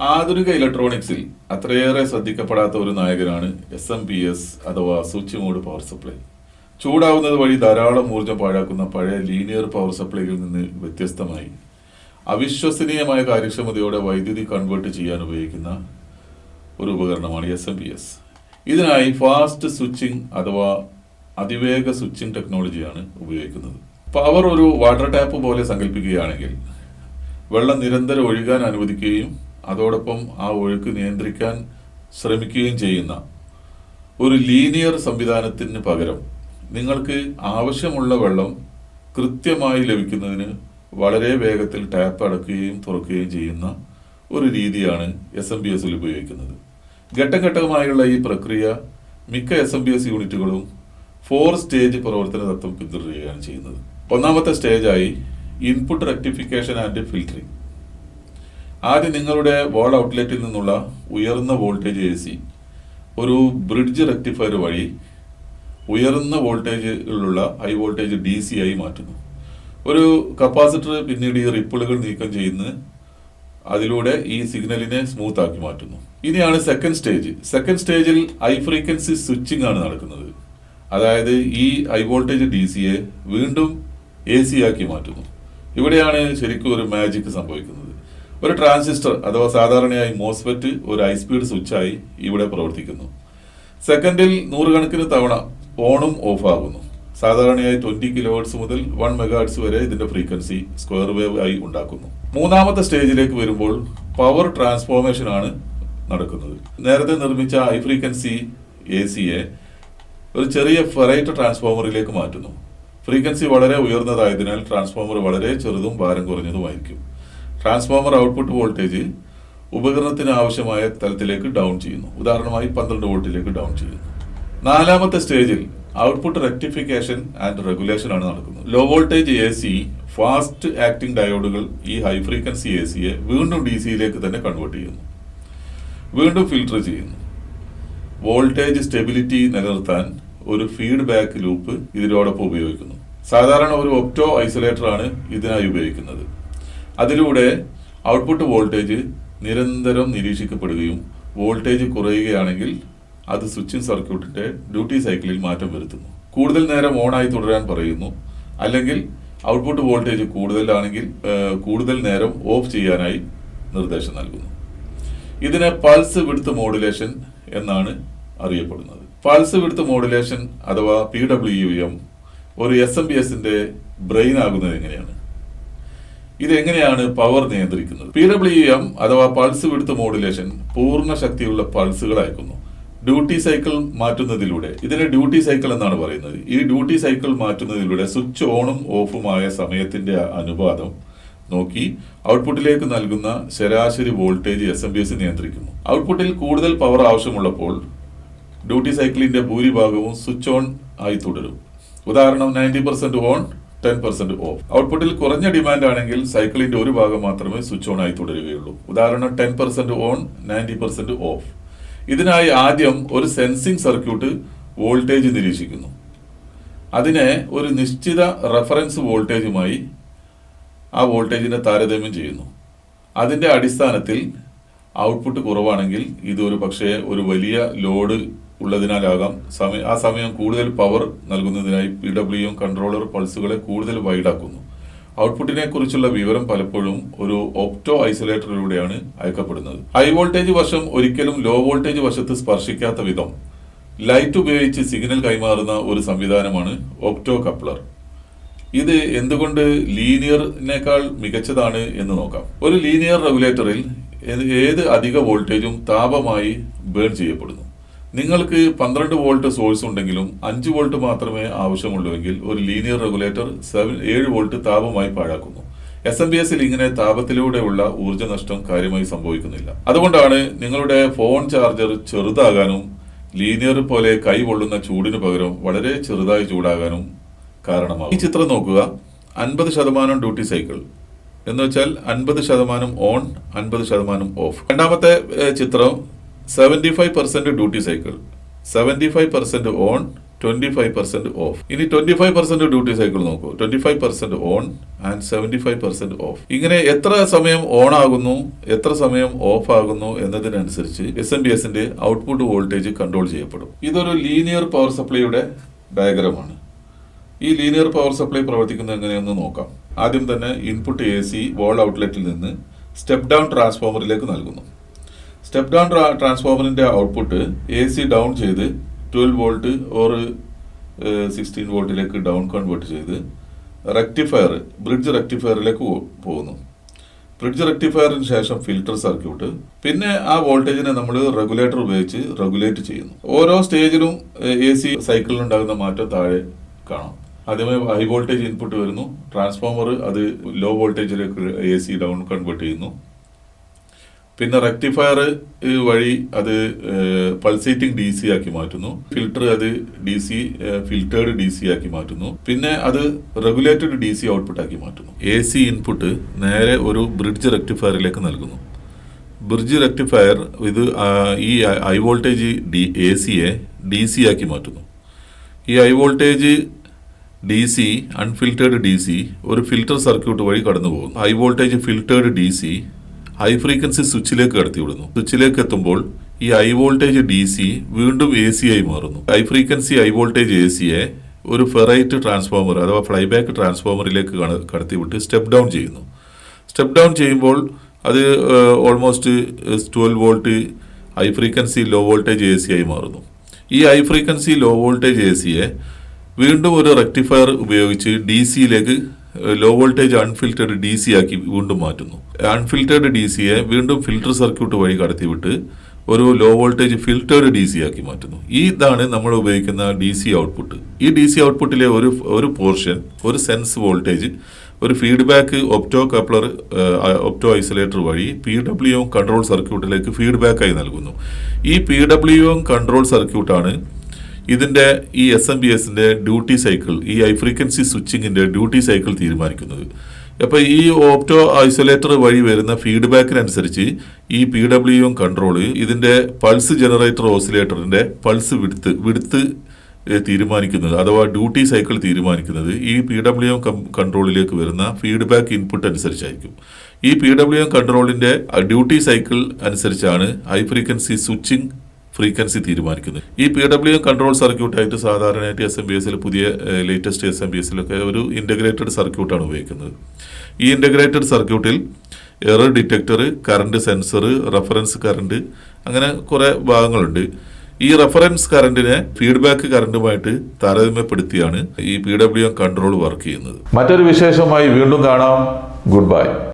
ആധുനിക ഇലക്ട്രോണിക്സിൽ അത്രയേറെ ശ്രദ്ധിക്കപ്പെടാത്ത ഒരു നായകനാണ് SMS അഥവാ സ്വിച്ച് മോഡ് പവർ സപ്ലൈ. ചൂടാവുന്നത് വഴി ധാരാളം ഊർജ്ജം പാഴാക്കുന്ന പഴയ ലീനിയർ പവർ സപ്ലൈയിൽ നിന്ന് വ്യത്യസ്തമായി അവിശ്വസനീയമായ കാര്യക്ഷമതയോടെ വൈദ്യുതി കൺവേർട്ട് ചെയ്യാൻ ഉപയോഗിക്കുന്ന ഒരു ഉപകരണമാണ് SMS. ഇതിനായി ഫാസ്റ്റ് സ്വിച്ചിങ് അഥവാ അതിവേഗ സ്വിച്ചിങ് ടെക്നോളജിയാണ് ഉപയോഗിക്കുന്നത്. പവർ ഒരു വാട്ടർ ടാപ്പ് പോലെ സങ്കല്പിക്കുകയാണെങ്കിൽ വെള്ളം നിരന്തരം ഒഴുകാൻ അനുവദിക്കുകയും അതോടൊപ്പം ആ ഒഴുക്ക് നിയന്ത്രിക്കാൻ ശ്രമിക്കുകയും ചെയ്യുന്ന ഒരു ലീനിയർ സംവിധാനത്തിന് പകരം നിങ്ങൾക്ക് ആവശ്യമുള്ള വെള്ളം കൃത്യമായി ലഭിക്കുന്നതിന് വളരെ വേഗത്തിൽ ടാപ്പ് അടക്കുകയും തുറക്കുകയും ചെയ്യുന്ന ഒരു രീതിയാണ് SMS ഉപയോഗിക്കുന്നത്. ഘട്ടം ഘട്ടമായുള്ള ഈ പ്രക്രിയ മിക്ക SMS യൂണിറ്റുകളും 4 സ്റ്റേജ് പ്രവർത്തന തത്വം പിന്തുടരുകയാണ് ചെയ്യുന്നത്. ഒന്നാമത്തെ സ്റ്റേജായി ഇൻപുട്ട് റെക്ടിഫിക്കേഷൻ ആൻഡ് ഫിൽറ്ററിംഗ്. ആദ്യം നിങ്ങളുടെ വാൾ ഔട്ട്ലെറ്റിൽ നിന്നുള്ള ഉയർന്ന വോൾട്ടേജ് AC ഒരു ബ്രിഡ്ജ് റെക്ടിഫയർ വഴി ഉയർന്ന വോൾട്ടേജിലുള്ള ഹൈ വോൾട്ടേജ് DC ആയി മാറ്റുന്നു. ഒരു കപ്പാസിറ്റർ പിന്നീട് ഈ റിപ്പിളുകൾ നീക്കം ചെയ്യുന്ന അതിലൂടെ ഈ സിഗ്നലിനെ സ്മൂത്ത് ആക്കി മാറ്റുന്നു. ഇനിയാണ് സെക്കൻഡ് സ്റ്റേജ്. സെക്കൻഡ് സ്റ്റേജിൽ ഹൈ ഫ്രീക്വൻസി സ്വിച്ചിങ് ആണ് നടക്കുന്നത്. അതായത് ഈ ഹൈ വോൾട്ടേജ് DCയെ വീണ്ടും AC ആക്കി മാറ്റുന്നു. ഇവിടെയാണ് ശരിക്കും ഒരു മാജിക് സംഭവിക്കുന്നത്. ഒരു ട്രാൻസിസ്റ്റർ അഥവാ സാധാരണയായി മോസ്ഫെറ്റ് ഒരു ഹൈ സ്പീഡ് സ്വിച്ചായി ഇവിടെ പ്രവർത്തിക്കുന്നു. സെക്കൻഡിൽ നൂറുകണക്കിന് തവണ ഓണും ഓഫ് ആകുന്നു. സാധാരണയായി 20 kHz മുതൽ 1 MHz വരെ ഇതിന്റെ ഫ്രീക്വൻസി സ്ക്വയർ വേവ് ആയി ഉണ്ടാക്കുന്നു. മൂന്നാമത്തെ സ്റ്റേജിലേക്ക് വരുമ്പോൾ പവർ ട്രാൻസ്ഫോർമേഷൻ ആണ് നടക്കുന്നത്. നേരത്തെ നിർമ്മിച്ച ഹൈ ഫ്രീക്വൻസി ACയെ ഒരു ചെറിയ ഫെറൈറ്റ് ട്രാൻസ്ഫോമറിലേക്ക് മാറ്റുന്നു. ഫ്രീക്വൻസി വളരെ ഉയർന്നതായതിനാൽ ട്രാൻസ്ഫോമർ വളരെ ചെറുതും ഭാരം കുറഞ്ഞതുമായിരിക്കും. ട്രാൻസ്ഫോമർ ഔട്ട്പുട്ട് വോൾട്ടേജ് ഉപകരണത്തിന് ആവശ്യമായ തലത്തിലേക്ക് ഡൗൺ ചെയ്യുന്നു. ഉദാഹരണമായി 12 വോൾട്ടിലേക്ക് ഡൗൺ ചെയ്യുന്നു. നാലാമത്തെ സ്റ്റേജിൽ ഔട്ട്പുട്ട് റെക്ടിഫിക്കേഷൻ ആൻഡ് റെഗുലേഷൻ ആണ് നടക്കുന്നത്. Low voltage AC fast acting ഡയോഡുകൾ ഈ ഹൈ ഫ്രീക്വൻസി ACയെ വീണ്ടും DCയിലേക്ക് തന്നെ കൺവേർട്ട് ചെയ്യുന്നു. വീണ്ടും ഫിൽട്ടർ ചെയ്യുന്നു. വോൾട്ടേജ് സ്റ്റെബിലിറ്റി നിലനിർത്താൻ ഒരു ഫീഡ്ബാക്ക് ലൂപ്പ് ഇതിനോടൊപ്പം ഉപയോഗിക്കുന്നു. സാധാരണ ഒരു ഒപ്റ്റോ ഐസൊലേറ്റർ ആണ് ഇതിനായി ഉപയോഗിക്കുന്നത്. അതിലൂടെ ഔട്ട്പുട്ട് വോൾട്ടേജ് നിരന്തരം നിരീക്ഷിക്കപ്പെടുകയും വോൾട്ടേജ് കുറയുകയാണെങ്കിൽ അത് സ്വിച്ചിങ് സർക്യൂട്ടിന്റെ ഡ്യൂട്ടി സൈക്കിളിൽ മാറ്റം വരുത്തുന്നു. കൂടുതൽ നേരം ഓണായി തുടരാൻ പറയുന്നു. അല്ലെങ്കിൽ ഔട്ട്പുട്ട് വോൾട്ടേജ് കൂടുതലാണെങ്കിൽ കൂടുതൽ നേരം ഓഫ് ചെയ്യാനായി നിർദ്ദേശം നൽകുന്നു. ഇതിനെ പൾസ് വിഡ്ത്ത് മോഡുലേഷൻ എന്നാണ് അറിയപ്പെടുന്നത്. പൾസ് വിഡ്ത്ത് മോഡുലേഷൻ അഥവാ PWM ഒരു SMS-ന്റെ ബ്രെയിൻ ആകുന്നത് എങ്ങനെയാണ്? ഇതെങ്ങനെയാണ് പവർ നിയന്ത്രിക്കുന്നത്? PWM അഥവാ പൾസ് വിഡ്ത്ത് മോഡുലേഷൻ പൂർണ്ണ ശക്തിയുള്ള പൾസുകൾ അയക്കുന്നു. ഡ്യൂട്ടി സൈക്കിൾ മാറ്റുന്നതിലൂടെ, ഇതിനെ ഡ്യൂട്ടി സൈക്കിൾ എന്നാണ് പറയുന്നത്. ഈ ഡ്യൂട്ടി സൈക്കിൾ മാറ്റുന്നതിലൂടെ സ്വിച്ച് ഓണും ഓഫുമായ സമയത്തിന്റെ അനുപാതം നോക്കി ഔട്ട്പുട്ടിലേക്ക് നൽകുന്ന ശരാശരി വോൾട്ടേജ് SMS നിയന്ത്രിക്കുന്നു. ഔട്ട്പുട്ടിൽ കൂടുതൽ പവർ ആവശ്യമുള്ളപ്പോൾ ഡ്യൂട്ടി സൈക്കിളിന്റെ ഭൂരിഭാഗവും സ്വിച്ച് ഓൺ ആയി തുടരും. ഉദാഹരണം 90% ഓൺ 10% ഓഫ്. ഔട്ട്പുട്ടിൽ കുറഞ്ഞ ഡിമാൻഡ് ആണെങ്കിൽ സൈക്കിളിന്റെ ഒരു ഭാഗം മാത്രമേ സ്വിച്ച് ഓൺ ആയി തുടരുകയുള്ളൂ. ഉദാഹരണം 10% ഓൺ 90% ഓഫ്. ഇതിനായി ആദ്യം ഒരു സെൻസിംഗ് സർക്യൂട്ട് വോൾട്ടേജ് നിരീക്ഷിക്കുന്നു. അതിനെ ഒരു നിശ്ചിത റെഫറൻസ് വോൾട്ടേജുമായി ആ വോൾട്ടേജിനെ താരതമ്യം ചെയ്യുന്നു. അതിന്റെ അടിസ്ഥാനത്തിൽ ഔട്ട്പുട്ട് കുറവാണെങ്കിൽ ഇത് ഒരു പക്ഷേ ഒരു വലിയ ലോഡ് ഉള്ളതിനാലാകാം ആ സമയം കൂടുതൽ പവർ നൽകുന്നതിനായി PWM കൺട്രോളർ പൾസുകളെ കൂടുതൽ വൈഡാക്കുന്നു. ഔട്ട്പുട്ടിനെ കുറിച്ചുള്ള വിവരം പലപ്പോഴും ഒരു ഒപ്റ്റോ ഐസൊലേറ്ററിലൂടെയാണ് അയക്കപ്പെടുന്നത്. ഹൈ വോൾട്ടേജ് വശം ഒരിക്കലും ലോ വോൾട്ടേജ് വശത്ത് സ്പർശിക്കാത്ത വിധം ലൈറ്റ് ഉപയോഗിച്ച് സിഗ്നൽ കൈമാറുന്ന ഒരു സംവിധാനമാണ് ഒപ്റ്റോ കപ്ലർ. ഇത് എന്തുകൊണ്ട് ലീനിയറിനേക്കാൾ മികച്ചതാണ് എന്ന് നോക്കാം. ഒരു ലീനിയർ റെഗുലേറ്ററിൽ ഏത് അധിക വോൾട്ടേജും താപമായി ബേൺ ചെയ്യപ്പെടുന്നു. നിങ്ങൾക്ക് 12 വോൾട്ട് സോഴ്സ് ഉണ്ടെങ്കിലും 5 വോൾട്ട് മാത്രമേ ആവശ്യമുള്ളൂവെങ്കിൽ ഒരു ലീനിയർ റെഗുലേറ്റർ 7 വോൾട്ട് താപമായി പാഴാക്കുന്നു. SMS-ൽ ഇങ്ങനെ താപത്തിലൂടെയുള്ള ഊർജ്ജ നഷ്ടം കാര്യമായി സംഭവിക്കുന്നില്ല. അതുകൊണ്ടാണ് നിങ്ങളുടെ ഫോൺ ചാർജർ ചെറുതാകാനും ലീനിയർ പോലെ കൈ പൊള്ളുന്ന ചൂടിന് പകരം വളരെ ചെറുതായി ചൂടാകാനും കാരണമാകും. ഈ ചിത്രം നോക്കുക. 50% ഡ്യൂട്ടി സൈക്കിൾ എന്ന് വെച്ചാൽ 50% ഓൺ 50% ഓഫ്. രണ്ടാമത്തെ ചിത്രം 75% ഡ്യൂട്ടി സൈക്കിൾ, 75% ഓൺ 25% ഓഫ്. ഇനി 25% ഡ്യൂട്ടി സൈക്കിൾ നോക്കൂ. 25% ഓൺ ആൻഡ് 75% ഓഫ്. ഇങ്ങനെ എത്ര സമയം ഓൺ ആകുന്നു, എത്ര സമയം ഓഫ് ആകുന്നു എന്നതിനനുസരിച്ച് SMPSന്റെ ഔട്ട്പുട്ട് വോൾട്ടേജ് കൺട്രോൾ ചെയ്യപ്പെടും. ഇതൊരു ലീനിയർ പവർ സപ്ലൈയുടെ ഡയഗ്രമാണ്. ഈ ലീനിയർ പവർ സപ്ലൈ പ്രവർത്തിക്കുന്നത് എങ്ങനെയെന്ന് നോക്കാം. ആദ്യം തന്നെ ഇൻപുട്ട് AC വാൾ ഔട്ട്ലെറ്റിൽ നിന്ന് സ്റ്റെപ്പ് ഡൗൺ ട്രാൻസ്ഫോമറിലേക്ക് നൽകുന്നു. സ്റ്റെപ്പ് ഡൗൺ ട്രാൻസ്ഫോമറിന്റെ ഔട്ട്പുട്ട് AC ഡൗൺ ചെയ്ത് 12 വോൾട്ട് ഓർ 16 വോൾട്ടിലേക്ക് ഡൗൺ കൺവേർട്ട് ചെയ്ത് റെക്ടിഫയർ, ബ്രിഡ്ജ് റെക്ടിഫയറിലേക്ക് പോകുന്നു. ബ്രിഡ്ജ് റെക്ടിഫയറിന് ശേഷം ഫിൽട്ടർ സർക്യൂട്ട്, പിന്നെ ആ വോൾട്ടേജിനെ നമ്മൾ റെഗുലേറ്റർ ഉപയോഗിച്ച് റെഗുലേറ്റ് ചെയ്യുന്നു. ഓരോ സ്റ്റേജിലും AC സൈക്കിളിൽ ഉണ്ടാകുന്ന മാറ്റം താഴെ കാണാം. ആദ്യമേ ഹൈ വോൾട്ടേജ് ഇൻപുട്ട് വരുന്നു, ട്രാൻസ്ഫോമർ അത് ലോ വോൾട്ടേജിലേക്ക് AC ഡൗൺ കൺവേർട്ട് ചെയ്യുന്നു. പിന്നെ റെക്ടിഫയർ വഴി അത് പൾസേറ്റിംഗ് DC ആക്കി മാറ്റുന്നു. ഫിൽട്ടർ അത് ഫിൽറ്റേർഡ് DC ആക്കി മാറ്റുന്നു. പിന്നെ അത് റെഗുലേറ്റഡ് DC ഔട്ട്പുട്ട് ആക്കി മാറ്റുന്നു. AC ഇൻപുട്ട് നേരെ ഒരു ബ്രിഡ്ജ് റെക്ടിഫയറിലേക്ക് നൽകുന്നു. ബ്രിഡ്ജ് റെക്ടിഫയർ ഇത് ഈ ഹൈ വോൾട്ടേജ് ACയെ DC ആക്കി മാറ്റുന്നു. ഈ high voltage DC unfiltered DC ഒരു ഫിൽറ്റർ സർക്യൂട്ട് വഴി കടന്നു പോകുന്നു. High voltage filtered DC high frequency സ്വിച്ചിലേക്ക് കടത്തിവിടുന്നു. സ്വിച്ചിലേക്ക് എത്തുമ്പോൾ ഈ ഹൈ വോൾട്ടേജ് DC വീണ്ടും AC ആയി മാറുന്നു. ഹൈ ഫ്രീക്വൻസി ഹൈ വോൾട്ടേജ് ACയെ ഒരു ഫെറൈറ്റ് ട്രാൻസ്ഫോമർ അഥവാ ഫ്ലൈബാക്ക് ട്രാൻസ്ഫോമറിലേക്ക് കടത്തിവിട്ട് സ്റ്റെപ്പ് ഡൗൺ ചെയ്യുന്നു. സ്റ്റെപ്പ് ഡൗൺ ചെയ്യുമ്പോൾ അത് almost 12 volt high frequency low voltage AC ആയി മാറുന്നു. ഈ ഹൈ ഫ്രീക്വൻസി ലോ വോൾട്ടേജ് ACയെ വീണ്ടും ഒരു റെക്ടിഫയർ ഉപയോഗിച്ച് DCയിലേക്ക് ലോ വോൾട്ടേജ് അൺഫിൽറ്റേർഡ് DC ആക്കി വീണ്ടും മാറ്റുന്നു. അൺഫിൽറ്റേർഡ് DCയെ വീണ്ടും ഫിൽറ്റർ സർക്യൂട്ട് വഴി കടത്തിവിട്ട് ഒരു ലോ വോൾട്ടേജ് ഫിൽറ്റേർഡ് DC ആക്കി മാറ്റുന്നു. ഇതാണ് നമ്മൾ ഉപയോഗിക്കുന്ന DC ഔട്ട്പുട്ട്. ഈ DC ഔട്ട്പുട്ടിലെ ഒരു പോർഷൻ, ഒരു സെൻസ് വോൾട്ടേജ് ഒരു feedback opto coupler opto isolator വഴി PWM കൺട്രോൾ സർക്യൂട്ടിലേക്ക് ഫീഡ്ബാക്കായി നൽകുന്നു. ഈ PWM കൺട്രോൾ സർക്യൂട്ടാണ് ഇതിന്റെ ഈ SMPSന്റെ ഡ്യൂട്ടി സൈക്കിൾ, ഈ ഹൈ ഫ്രീക്വൻസി സ്വിച്ചിങ്ങിന്റെ ഡ്യൂട്ടി സൈക്കിൾ തീരുമാനിക്കുന്നത്. അപ്പോൾ ഈ ഓപ്റ്റോ ഐസൊലേറ്റർ വഴി വരുന്ന ഫീഡ്ബാക്കിനനുസരിച്ച് ഈ PWM കൺട്രോൾ ഇതിന്റെ പൾസ് ജനറേറ്റർ ഓസിലേറ്ററിന്റെ പൾസ് വിഡ്ത്ത് തീരുമാനിക്കുന്നത് അഥവാ ഡ്യൂട്ടി സൈക്കിൾ തീരുമാനിക്കുന്നത് ഈ PWM കൺട്രോളിലേക്ക് വരുന്ന ഫീഡ്ബാക്ക് ഇൻപുട്ട് അനുസരിച്ചായിരിക്കും. ഈ PWM കൺട്രോളിന്റെ ഡ്യൂട്ടി സൈക്കിൾ അനുസരിച്ചാണ് ഹൈ ഫ്രീക്വൻസി സ്വിച്ചിങ് ഫ്രീക്വൻസി തീരുമാനിക്കുന്നത്. ഈ PWM കൺട്രോൾ സർക്യൂട്ടായിട്ട് സാധാരണയായിട്ട് SMPSൽ പുതിയ ലേറ്റസ്റ്റ് SMPSലൊക്കെ ഒരു ഇൻ്റഗ്രേറ്റഡ് സർക്യൂട്ടാണ് ഉപയോഗിക്കുന്നത്. ഈ ഇൻ്റഗ്രേറ്റഡ് സർക്യൂട്ടിൽ error detector, current sensor, reference current, അങ്ങനെ കുറേ ഭാഗങ്ങളുണ്ട്. ഈ റെഫറൻസ് കറണ്ടിനെ ഫീഡ്ബാക്ക് കറണ്ടുമായിട്ട് താരതമ്യപ്പെടുത്തിയാണ് ഈ PWM കൺട്രോൾ വർക്ക് ചെയ്യുന്നത്. മറ്റൊരു വിശേഷമായി വീണ്ടും കാണാം. Good bye.